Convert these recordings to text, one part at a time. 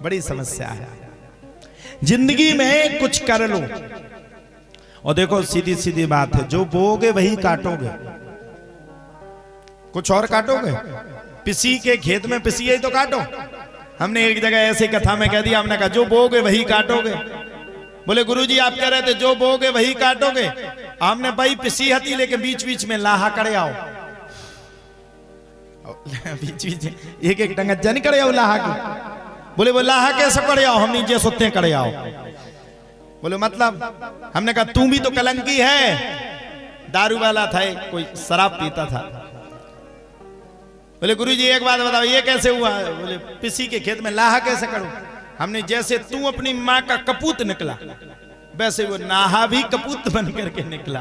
बड़ी समस्या है। जिंदगी में कुछ कर लो, और देखो सीधी सीधी बात है, जो बोओगे वही काटोगे। कुछ और काटोगे? पिसी के खेत में पिसी ही तो काटो। हमने एक जगह ऐसी कथा में कह दिया, हमने कहा जो बोओगे वही काटोगे। बोले गुरुजी आप कह रहे थे जो बोओगे वही काटोगे। हमने भाई पिसी हती, लेकिन बीच बीच में लाहा करे आओ। बीच बीच एक एक डंगा जन करे आओ लाहा के। बोले वो लाहा कैसे करे आओ? हम नीचे सोते करे आओ। बोले मतलब? हमने कहा तू भी तो कलंकी है। दारू वाला था, कोई शराब पीता था। बोले गुरुजी एक बात बताओ ये कैसे हुआ? बोले पिसी के खेत में लाहा कैसे करूं? हमने जैसे तू अपनी माँ का कपूत निकला, वैसे वो नाहा भी कपूत बन करके निकला।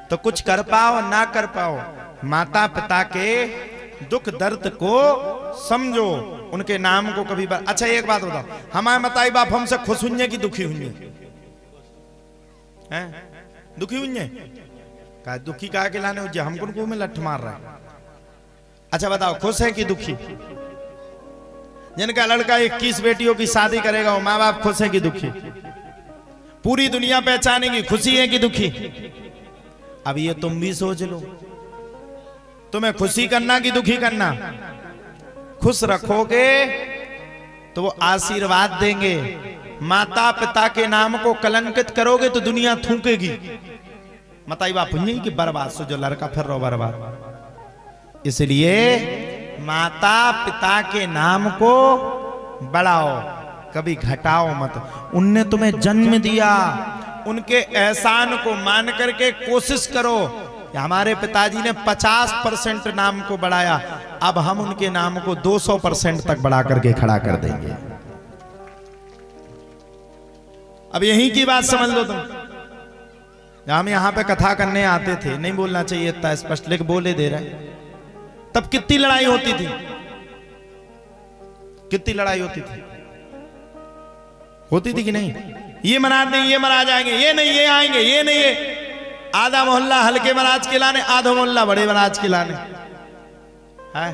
तो कुछ कर पाओ ना कर पाओ, माता पिता के दुख दर्द को समझो, उनके नाम को कभी अच्छा एक बात बताओ, हमारे मताई बाप हमसे खुश हुए कि दुखी हुए? दुखी हुए? कहा दुखी कहा के लाने हो, हमको को में लठ मार रहा है। अच्छा बताओ खुश है कि दुखी? जिनका लड़का 21 बेटियों की शादी करेगा वो माँ बाप खुश है कि दुखी? पूरी दुनिया पहचानेगी, खुशी है कि दुखी? अब ये तुम भी सोच लो, तुम्हें खुशी करना कि दुखी करना? खुश रखोगे तो वो आशीर्वाद देंगे, माता पिता के नाम को कलंकित करोगे तो दुनिया थूकेगी। मताई बाप नहीं कि बर्बाद सो जो लड़का फिर रहो बर्बाद। इसलिए माता पिता के नाम को बढ़ाओ, कभी घटाओ मत। उनने तुम्हें जन्म दिया, उनके एहसान को मान करके कोशिश करो। हमारे पिताजी ने 50% नाम को बढ़ाया, अब हम उनके नाम को 200% तक बढ़ा करके खड़ा कर देंगे। अब यही की बात समझ लो तुम। हम यहां पे कथा करने आते थे, नहीं बोलना चाहिए इतना स्पष्ट, लेकिन बोले दे रहे। तब कितनी लड़ाई होती थी, कितनी लड़ाई होती थी? होती थी कि नहीं? ये महाराज नहीं, ये महाराज आएंगे, ये नहीं, ये आएंगे, ये नहीं, ये आधा मोहल्ला हल्के महाराज के लाने, आधा मोहल्ला बड़े महाराज के लाने है।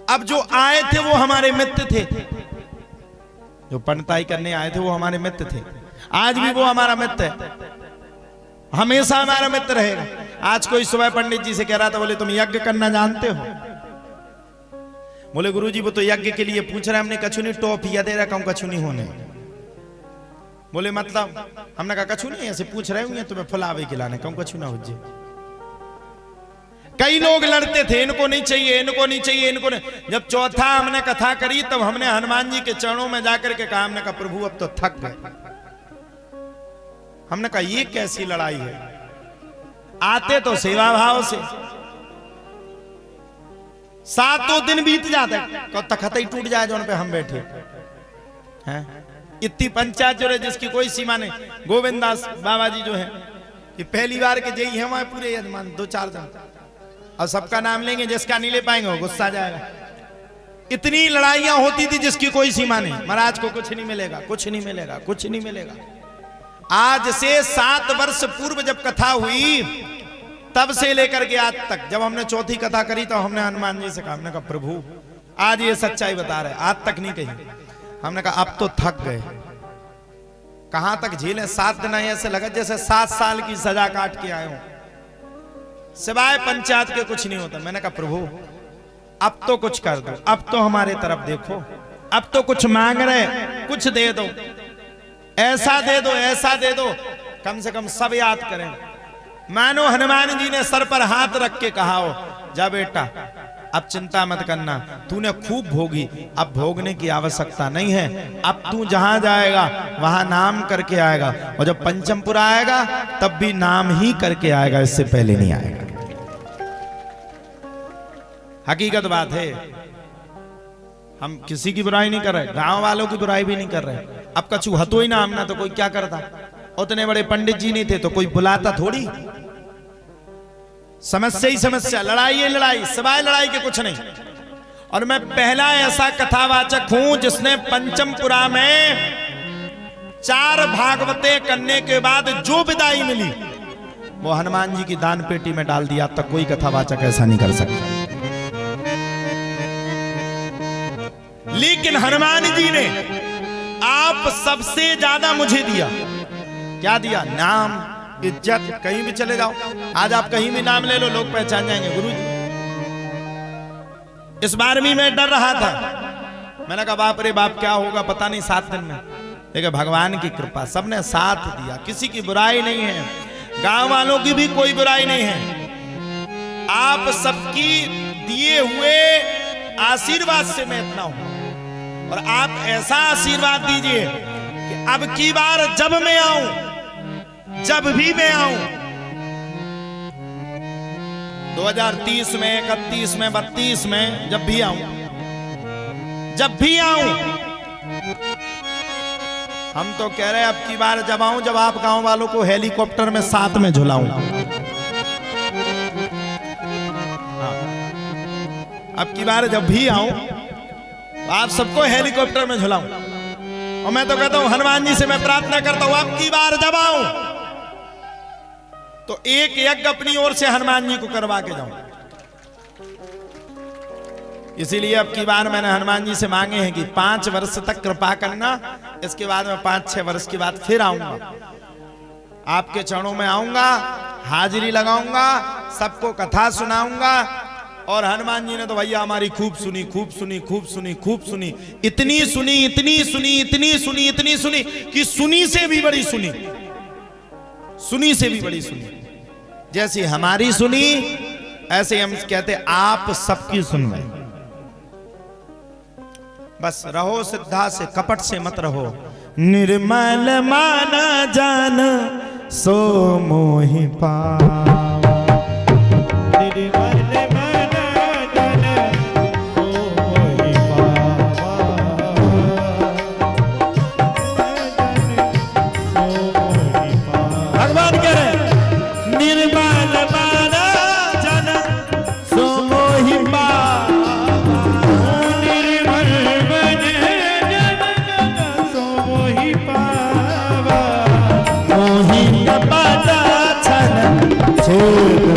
अब जो आए थे वो हमारे मित्र थे, जो पंडिताई करने आए थे वो हमारे मित्र थे। आज भी वो हमारा मित्र है, हमेशा हमारा मित्र रहेगा। आज कोई सुबह पंडित जी से कह रहा था, बोले तुम यज्ञ करना जानते हो? बोले गुरुजी वो तो यज्ञ के लिए पूछ रहे हैं, हमने कछु नहीं टॉफिया दे रखा हूं, कछु नहीं होने। बोले मतलब? हमने कहा कछु नहीं, ऐसे पूछ रहे होंगे तुम्हें फुलावे खिलाने, कहूं कछु ना हो जी। कई लोग लड़ते थे, इनको नहीं चाहिए, इनको नहीं चाहिए, इनको नहीं। जब चौथा हमने कथा करी तब हमने हनुमान जी के चरणों में जाकर के कहा, हमने कहा प्रभु अब तो थक गए। हमने कहा ये कैसी लड़ाई है? आते तो सेवा भाव से, सातों दिन बीत जाते तो तखत ही टूट जाए जो पे हम बैठे हैं। इतनी पंचायत जो है जिसकी कोई सीमा नहीं। गोविंद दास बाबा जी जो है कि पहली बार के जई है वहां पूरे यजमान 2-4 दिन, और सबका नाम लेंगे, जिसका नहीं ले पाएंगे वो गुस्सा जाएगा। इतनी लड़ाइयां होती थी जिसकी कोई सीमा नहीं। महाराज को कुछ नहीं मिलेगा, कुछ नहीं मिलेगा, कुछ नहीं मिलेगा। आज से 7 वर्ष पूर्व जब कथा हुई तब से लेकर के आज तक, जब हमने चौथी कथा करी तो हमने हनुमान जी से कहा, हमने कहा प्रभु आज ये सच्चाई बता रहे, आज तक नहीं कही। हमने कहा अब तो थक गए, कहां तक झेलें। 7 दिन ऐसे लगा जैसे 7 साल की सजा काट के आए हो, सिवाय पंचायत के कुछ नहीं होता। मैंने कहा प्रभु अब तो कुछ कर दो, अब तो हमारे तरफ देखो, अब तो कुछ मांग रहे, कुछ दे दो, ऐसा दे दो, ऐसा दे दो, कम से कम सब याद करें। मानो हनुमान जी ने सर पर हाथ रख के कहा हो, जा बेटा अब चिंता मत करना, तूने खूब भोगी, अब भोगने की आवश्यकता नहीं है। अब तू जहां जाएगा वहां नाम करके आएगा, और जब पंचमपुर आएगा तब भी नाम ही करके आएगा, इससे पहले नहीं आएगा। हकीकत बात है, हम किसी की बुराई नहीं कर रहे, गांव वालों की बुराई भी नहीं कर रहे। अब कछु हतो ही ना हमना तो कोई क्या करता? उतने बड़े पंडित जी नहीं थे तो कोई बुलाता थोड़ी। समस्या ही समस्या, लड़ाई है लड़ाई, सिवाय लड़ाई के कुछ नहीं। और मैं पहला ऐसा कथावाचक हूं जिसने पंचमपुरा में 4 भागवतें करने के बाद जो विदाई मिली वो हनुमान जी की दान पेटी में डाल दिया। अब तक कोई कथावाचक ऐसा नहीं कर सकता। लेकिन हनुमान जी ने आप सबसे ज्यादा मुझे दिया। क्या दिया? नाम, इज्जत। कहीं भी चले जाओ, आज आप कहीं भी नाम ले लो, लोग पहचान जाएंगे गुरु जी। इस बार भी मैं डर रहा था, मैंने कहा बाप रे बाप क्या होगा पता नहीं 7 दिन में। देखिए भगवान की कृपा, सबने साथ दिया, किसी की बुराई नहीं है, गांव वालों की भी कोई बुराई नहीं है। आप सबकी दिए हुए आशीर्वाद से मैं इतना हूं। और आप ऐसा आशीर्वाद दीजिए कि अब की बार जब मैं आऊं, जब भी मैं आऊं, 2030 में, 31 में, 32 में, जब भी आऊं, जब भी आऊं, हम तो कह रहे हैं अब की बार जब आऊं, जब आप गांव वालों को हेलीकॉप्टर में साथ में झुलाऊं। अब की बार जब भी आऊं तो आप सबको हेलीकॉप्टर में झुलाऊं। और मैं तो कहता हूं हनुमान जी से मैं प्रार्थना करता हूं अब की बार जब आऊं तो एक यज्ञ अपनी ओर से हनुमान जी को करवा के जाऊं। इसीलिए अब की बार मैंने हनुमान जी से मांगे हैं कि 5 वर्ष तक कृपा करना, इसके बाद मैं 5-6 वर्ष के बाद फिर आऊंगा, आपके चरणों में आऊंगा, हाजिरी लगाऊंगा, सबको कथा सुनाऊंगा। और हनुमान जी ने तो भैया हमारी खूब सुनी, खूब सुनी, खूब सुनी, खूब सुनी, इतनी सुनी, इतनी सुनी, इतनी सुनी, इतनी सुनी कि सुनी से भी बड़ी सुनी, सुनी से भी बड़ी सुनी। जैसी हमारी सुनी ऐसे हम कहते आप सबकी सुन रहे। बस रहो सिद्धा से, कपट से मत रहो। निर्मल माना जान सो मोहि पावा, निर्मल माना जान सो मोहि पावा, भगवान कह रहे निर्मल माना जान सो मोहि पावा, मोहि पाता छन छेद